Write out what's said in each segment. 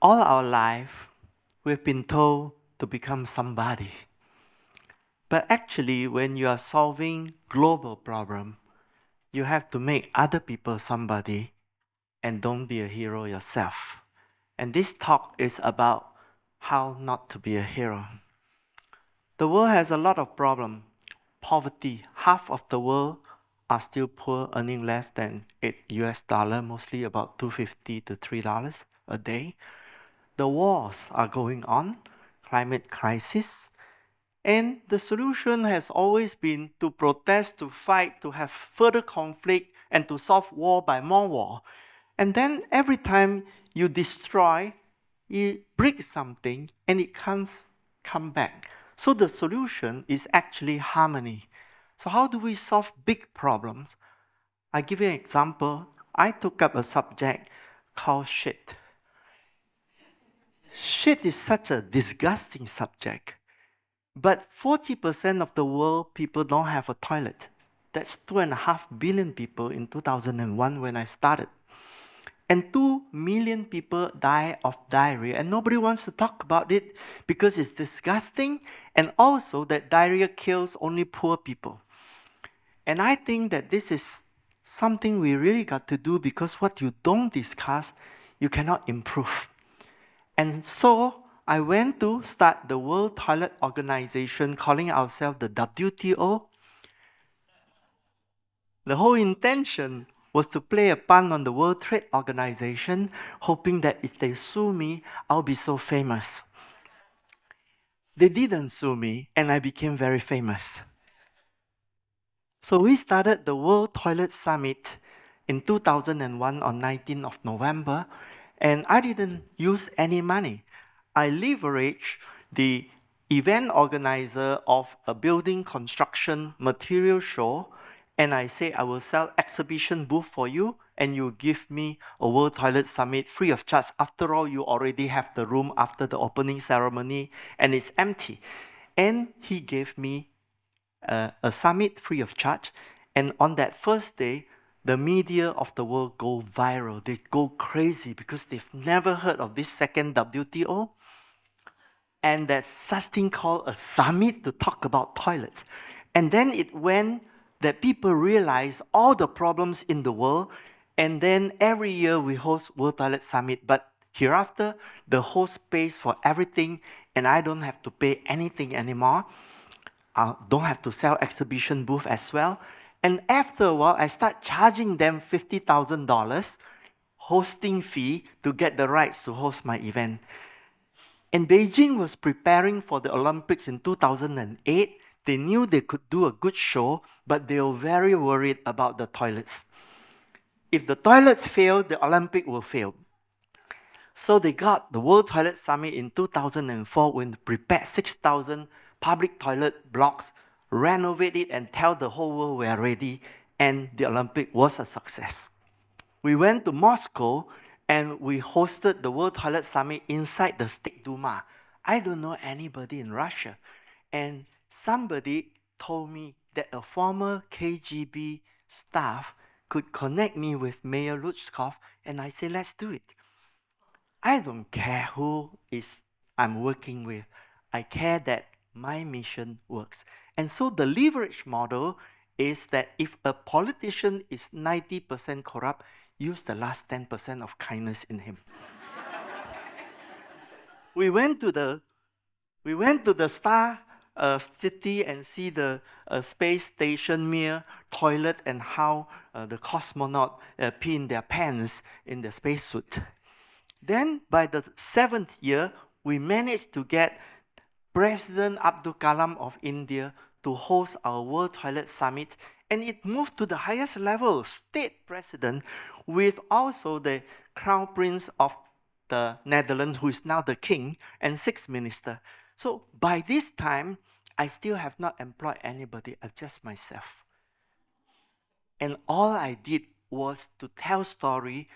All our life, we've been told to become somebody. But actually, when you are solving global problem, you have to make other people somebody and don't be a hero yourself. And this talk is about how not to be a hero. The world has a lot of problems. Poverty, half of the world are still poor, earning less than $8, mostly about $2.50 to $3 a day. The wars are going on, climate crisis, and the solution has always been to protest, to fight, to have further conflict, and to solve war by more war. And then every time you destroy, you break something, and it can't come back. So the solution is actually harmony. So how do we solve big problems? I give you an example. I took up a subject called shit. Shit is such a disgusting subject. But 40% of the world people don't have a toilet. That's 2.5 billion people in 2001 when I started. And 2 million people die of diarrhea, and nobody wants to talk about it because it's disgusting, and also that diarrhea kills only poor people. And I think that this is something we really got to do, because what you don't discuss, you cannot improve. And so I went to start the World Toilet Organization, calling ourselves the WTO. The whole intention was to play a pun on the World Trade Organization, hoping that if they sue me, I'll be so famous. They didn't sue me, and I became very famous. So we started the World Toilet Summit in 2001 on 19th of November, and I didn't use any money. I leveraged the event organizer of a building construction material show, and I say I will sell exhibition booth for you, and you give me a World Toilet Summit free of charge. After all, you already have the room after the opening ceremony, and it's empty. And he gave me a summit free of charge. And on that first day, the media of the world go viral. They go crazy because they've never heard of this second WTO. And there's such thing called a summit to talk about toilets. And then it went that people realize all the problems in the world. And then every year we host World Toilet Summit. But hereafter, the host pays for everything, and I don't have to pay anything anymore. I don't have to sell exhibition booth as well. And after a while, I start charging them $50,000 hosting fee to get the rights to host my event. And Beijing was preparing for the Olympics in 2008. They knew they could do a good show, but they were very worried about the toilets. If the toilets fail, the Olympic will fail. So they got the World Toilet Summit in 2004 when they prepared 6,000 public toilet blocks, renovate it, and tell the whole world we are ready, and the Olympic was a success. We went to Moscow, and we hosted the World Toilet Summit inside the State Duma. I don't know anybody in Russia. And somebody told me that a former KGB staff could connect me with Mayor Luchkov, and I said, let's do it. I don't care who I'm working with. I care that my mission works. And so the leverage model is that if a politician is 90% corrupt, use the last 10% of kindness in him. We went to the Star City and see the space station Mir toilet, and how the cosmonaut pee in their pants in the spacesuit. Then by the 7th year, we managed to get President Abdul Kalam of India to host our World Toilet Summit, and it moved to the highest level, state president, with also the Crown Prince of the Netherlands, who is now the king, and 6 ministers. So by this time, I still have not employed anybody, just myself. And all I did was to tell story,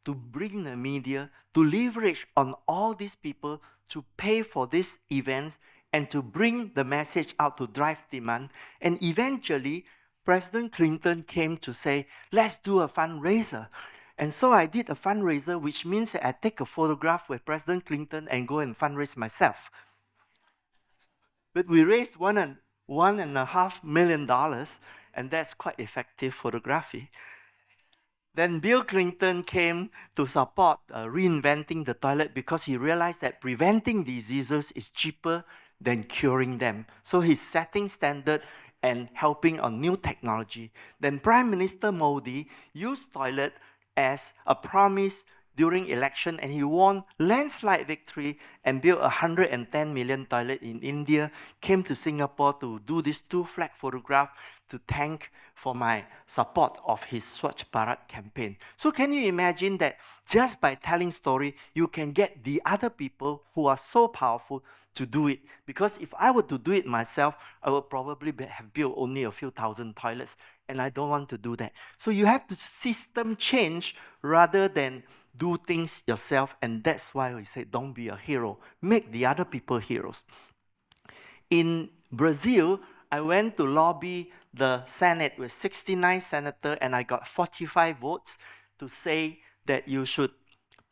to bring the media, to leverage on all these people to pay for these events, and to bring the message out to drive demand. And eventually, President Clinton came to say, let's do a fundraiser. And so I did a fundraiser, which means that I take a photograph with President Clinton and go and fundraise myself. But we raised $1.5 million, and that's quite effective photography. Then Bill Clinton came to support reinventing the toilet because he realized that preventing diseases is cheaper than curing them. So he's setting standard and helping on new technology. Then Prime Minister Modi used toilet as a promise during election, and he won landslide victory and built 110 million toilet in India, came to Singapore to do this 2 flag photograph to thank for my support of his Swachh Bharat campaign. So can you imagine that just by telling story, you can get the other people who are so powerful to do it? Because if I were to do it myself, I would probably have built only a few thousand toilets, and I don't want to do that. So you have to system change rather than do things yourself, and that's why we say don't be a hero. Make the other people heroes. In Brazil, I went to lobby the Senate with 69 senators, and I got 45 votes to say that you should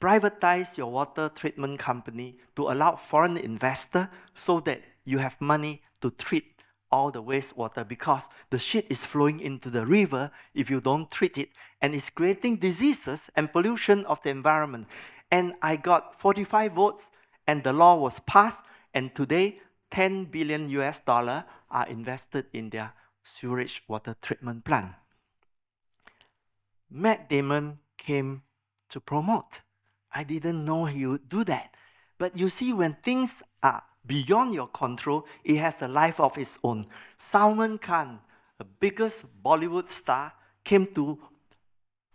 privatize your water treatment company to allow foreign investor so that you have money to treat all the wastewater, because the shit is flowing into the river if you don't treat it, and it's creating diseases and pollution of the environment. And I got 45 votes, and the law was passed, and today 10 billion US dollar are invested in their sewage water treatment plant. Matt Damon came to promote. I didn't know he would do that. But you see, when things are beyond your control, it has a life of its own. Salman Khan, the biggest Bollywood star, came to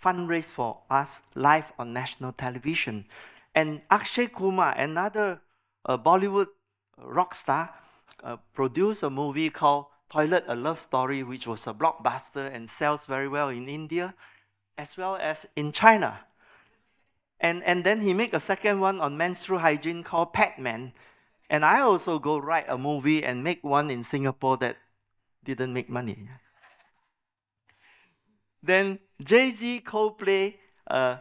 fundraise for us live on national television. And Akshay Kumar, another Bollywood rock star, produced a movie called Toilet, A Love Story, which was a blockbuster and sells very well in India, as well as in China. And then he made a second one on menstrual hygiene called Padman. And I also go write a movie and make one in Singapore that didn't make money. Then Jay-Z, Coldplay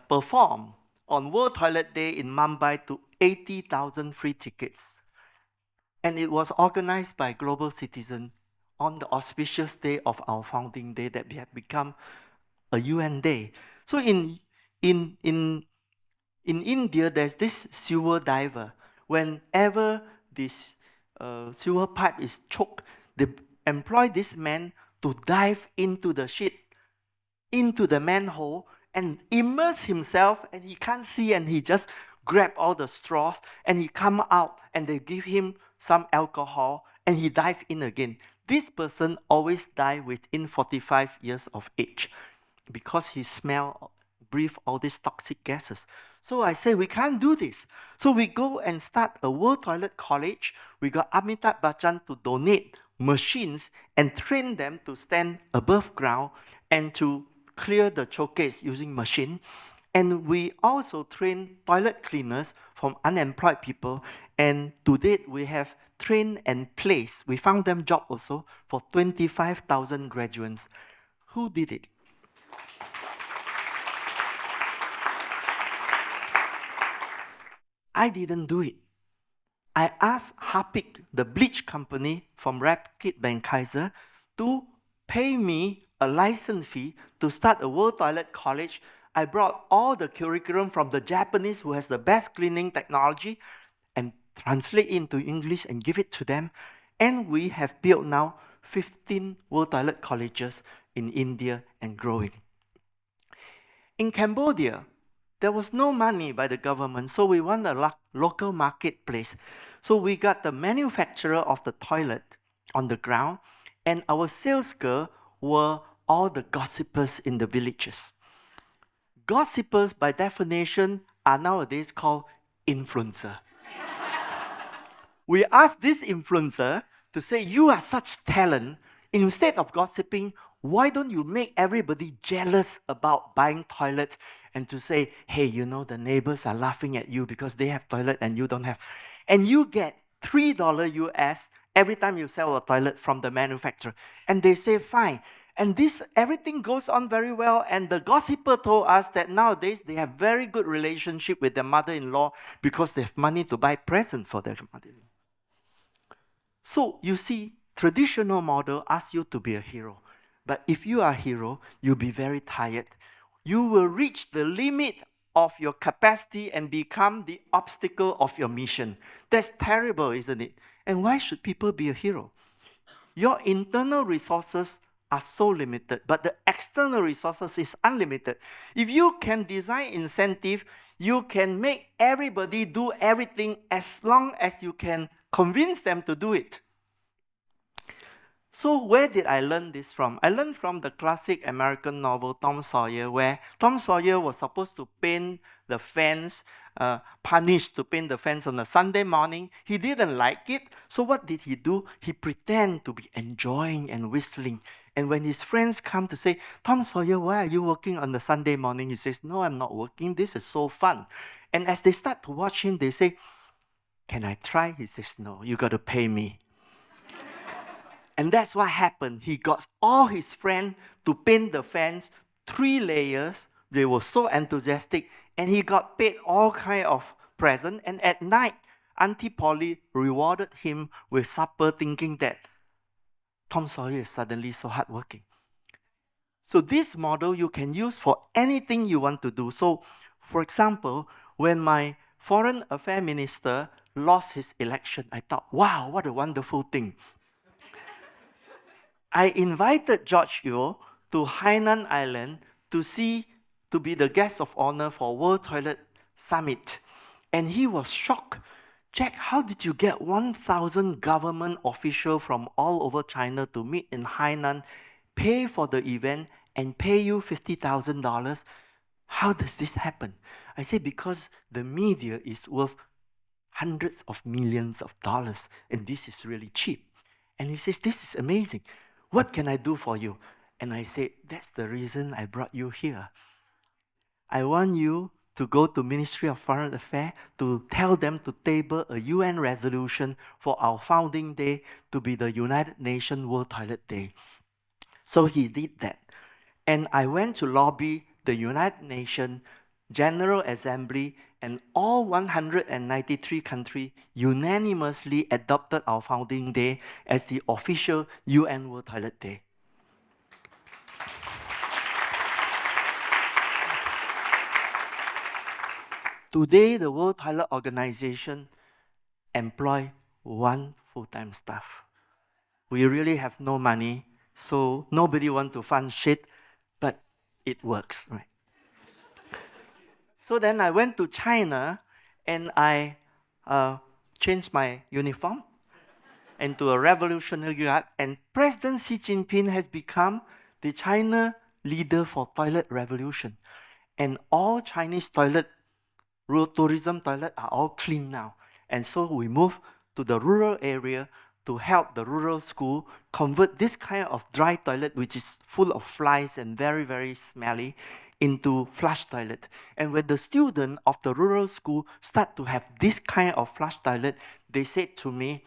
performed on World Toilet Day in Mumbai to 80,000 free tickets. And it was organized by Global Citizen on the auspicious day of our founding day that we have become a UN day. So in India, there's this sewer diver. Whenever this sewer pipe is choked, they employ this man to dive into the shit, into the manhole, and immerse himself, and he can't see, and he just grab all the straws, and he come out, and they give him some alcohol, and he dive in again. This person always die within 45 years of age because he breathe all these toxic gases. So I say, we can't do this. So we go and start a World Toilet College. We got Amitabh Bachchan to donate machines and train them to stand above ground and to clear the chocage using machine. And we also train toilet cleaners from unemployed people. And to date, we have trained and placed, we found them job also, for 25,000 graduates. Who did it? I didn't do it. I asked Harpic, the bleach company from Rapid Kaiser, to pay me a license fee to start a World Toilet College. I brought all the curriculum from the Japanese, who has the best cleaning technology, and translate into English and give it to them. And we have built now 15 World Toilet Colleges in India and growing. In Cambodia, there was no money by the government, so we want a local marketplace. So we got the manufacturer of the toilet on the ground, and our sales girl were all the gossipers in the villages. Gossipers, by definition, are nowadays called influencer. We asked this influencer to say, you are such talent. Instead of gossiping, why don't you make everybody jealous about buying toilets, and to say, hey, you know, the neighbors are laughing at you because they have toilet and you don't have. And you get $3 US every time you sell a toilet from the manufacturer. And they say, fine. And this, everything goes on very well. And the gossiper told us that nowadays they have very good relationship with their mother-in-law because they have money to buy presents for their mother-in-law. So you see, traditional model asks you to be a hero. But if you are a hero, you'll be very tired. You will reach the limit of your capacity and become the obstacle of your mission. That's terrible, isn't it? And why should people be a hero? Your internal resources are so limited, but the external resources is unlimited. If you can design incentive, you can make everybody do everything as long as you can convince them to do it. So where did I learn this from? I learned from the classic American novel Tom Sawyer, where Tom Sawyer was supposed to paint the fence, punished to paint the fence on a Sunday morning. He didn't like it, so what did he do? He pretended to be enjoying and whistling. And when his friends come to say, Tom Sawyer, why are you working on the Sunday morning? He says, no, I'm not working. This is so fun. And as they start to watch him, they say, can I try? He says, no, you got to pay me. And that's what happened. He got all his friends to paint the fence 3 layers. They were so enthusiastic. And he got paid all kind of presents. And at night, Auntie Polly rewarded him with supper, thinking that Tom Sawyer is suddenly so hardworking. So this model you can use for anything you want to do. So, for example, when my foreign affairs minister lost his election, I thought, wow, what a wonderful thing. I invited George Yeo to Hainan Island to be the guest of honor for World Toilet Summit. And he was shocked. Jack, how did you get 1,000 government officials from all over China to meet in Hainan, pay for the event, and pay you $50,000? How does this happen? I say, because the media is worth hundreds of millions of dollars, and this is really cheap. And he says, this is amazing. What can I do for you? And I said, that's the reason I brought you here. I want you to go to Ministry of Foreign Affairs to tell them to table a UN resolution for our founding day to be the United Nations World Toilet Day. So he did that. And I went to lobby the United Nations General Assembly, and all 193 countries unanimously adopted our founding day as the official UN World Toilet Day. Today, the World Toilet Organization employ 1 full-time staff. We really have no money, so nobody wants to fund shit, but it works, right? So then I went to China and I changed my uniform into a revolutionary guard, and President Xi Jinping has become the China leader for toilet revolution. And all Chinese tourism toilets are all clean now. And so we move to the rural area to help the rural school convert this kind of dry toilet, which is full of flies and very, very smelly, into flush toilet. And when the students of the rural school start to have this kind of flush toilet, they said to me,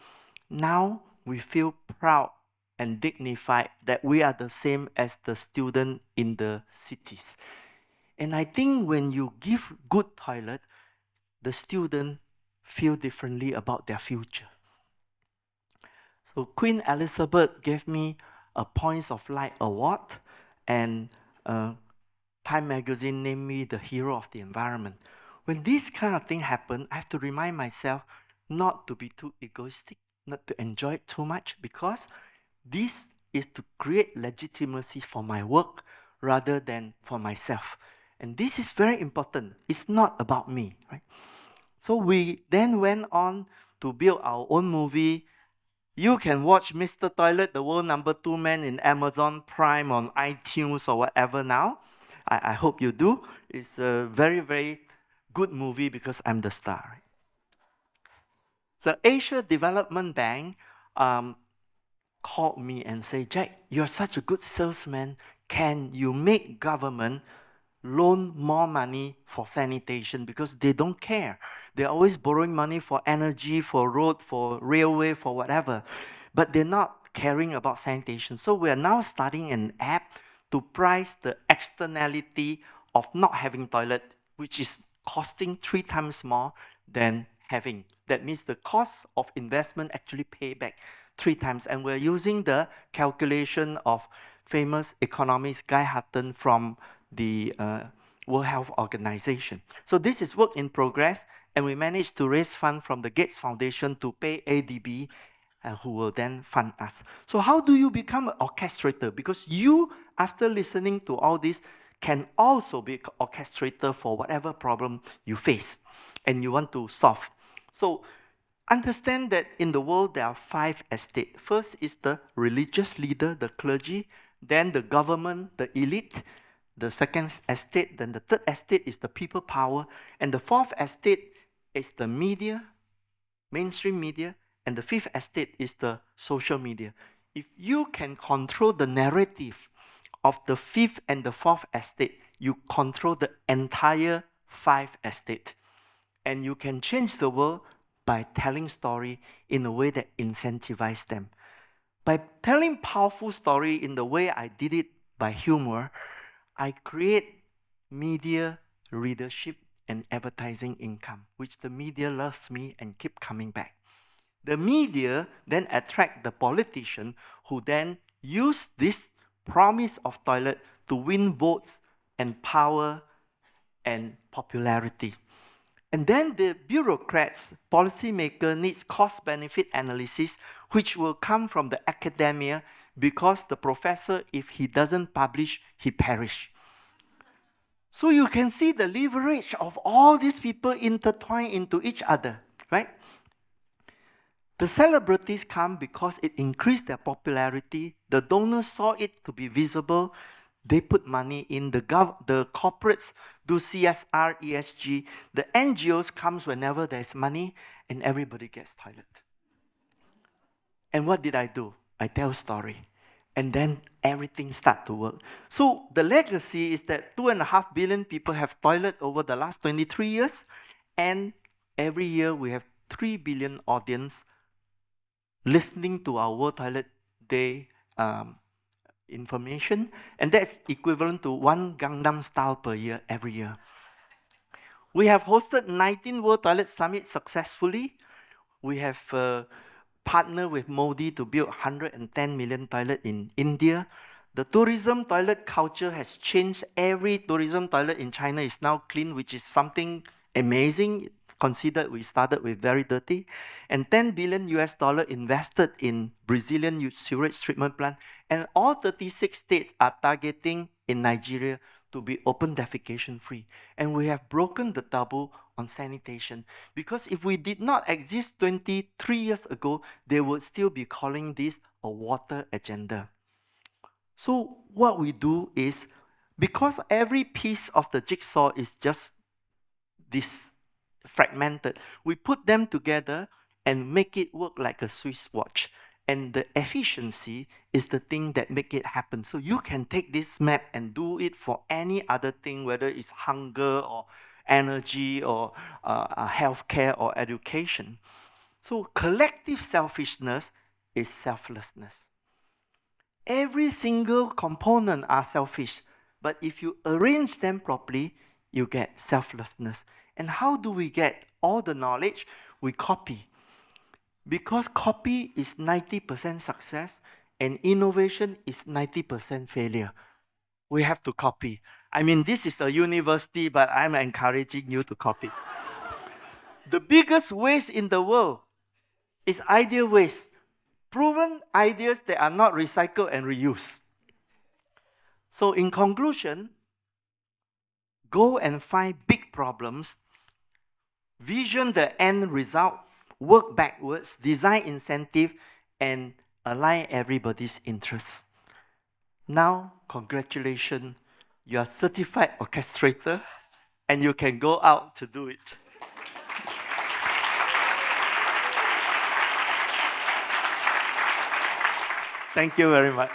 now we feel proud and dignified that we are the same as the student in the cities. And I think when you give good toilet, the student feel differently about their future. So Queen Elizabeth gave me a Points of Light award, and Time Magazine named me the hero of the environment. When this kind of thing happen, I have to remind myself not to be too egoistic, not to enjoy it too much, because this is to create legitimacy for my work rather than for myself. And this is very important. It's not about me, right? So we then went on to build our own movie. You can watch Mr. Toilet, the world #2 man in Amazon Prime on iTunes or whatever now. I hope you do. It's a very, very good movie because I'm the star. Right? The Asia Development Bank called me and said, Jack, you're such a good salesman. Can you make government loan more money for sanitation? Because they don't care. They're always borrowing money for energy, for road, for railway, for whatever. But they're not caring about sanitation. So we are now starting an app to price the externality of not having toilet, which is costing 3 times more than having. That means the cost of investment actually pay back 3 times. And we're using the calculation of famous economist Guy Hutton from the World Health Organization. So this is work in progress, and we managed to raise funds from the Gates Foundation to pay ADB, who will then fund us. So how do you become an orchestrator? Because you, after listening to all this, can also be an orchestrator for whatever problem you face and you want to solve. So understand that in the world there are 5 estates. First is the religious leader, the clergy, then the government, the elite, the second estate, then the third estate is the people power, and the fourth estate is the media, mainstream media, and the fifth estate is the social media. If you can control the narrative of the fifth and the fourth estate, you control the entire 5 estate. And you can change the world by telling story in a way that incentivizes them. By telling powerful story in the way I did it by humor, I create media readership and advertising income, which the media loves me and keep coming back. The media then attract the politician who then use this promise of toilet to win votes and power and popularity. And then the bureaucrats, policymaker needs cost-benefit analysis, which will come from the academia because the professor, if he doesn't publish, he perish. So you can see the leverage of all these people intertwined into each other, right? The celebrities come because it increased their popularity. The donors saw it to be visible. They put money in. The corporates do CSR, ESG. The NGOs comes whenever there's money, and everybody gets toilet. And what did I do? I tell story. And then everything start to work. So the legacy is that 2.5 billion people have toilet over the last 23 years. And every year we have 3 billion audience listening to our World Toilet Day information, and that's equivalent to 1 Gangnam Style per year, every year. We have hosted 19 World Toilet Summits successfully. We have partnered with Modi to build 110 million toilet in India. The tourism toilet culture has changed. Every tourism toilet in China is now clean, which is something amazing. Considered we started with very dirty, and $10 billion invested in Brazilian sewage treatment plant, and all 36 states are targeting in Nigeria to be open defecation free. And we have broken the taboo on sanitation, because if we did not exist 23 years ago, they would still be calling this a water agenda. So what we do is, because every piece of the jigsaw is just this fragmented, we put them together and make it work like a Swiss watch. And the efficiency is the thing that make it happen. So you can take this map and do it for any other thing, whether it's hunger or energy or healthcare or education. So collective selfishness is selflessness. Every single component are selfish, but if you arrange them properly, you get selflessness. And how do we get all the knowledge? We copy. Because copy is 90% success and innovation is 90% failure. We have to copy. I mean, this is a university, but I'm encouraging you to copy. The biggest waste in the world is idea waste. Proven ideas that are not recycled and reused. So in conclusion, go and find big problems, vision the end result, work backwards, design incentive, and align everybody's interests. Now, congratulations, you are certified orchestrator, and you can go out to do it. Thank you very much.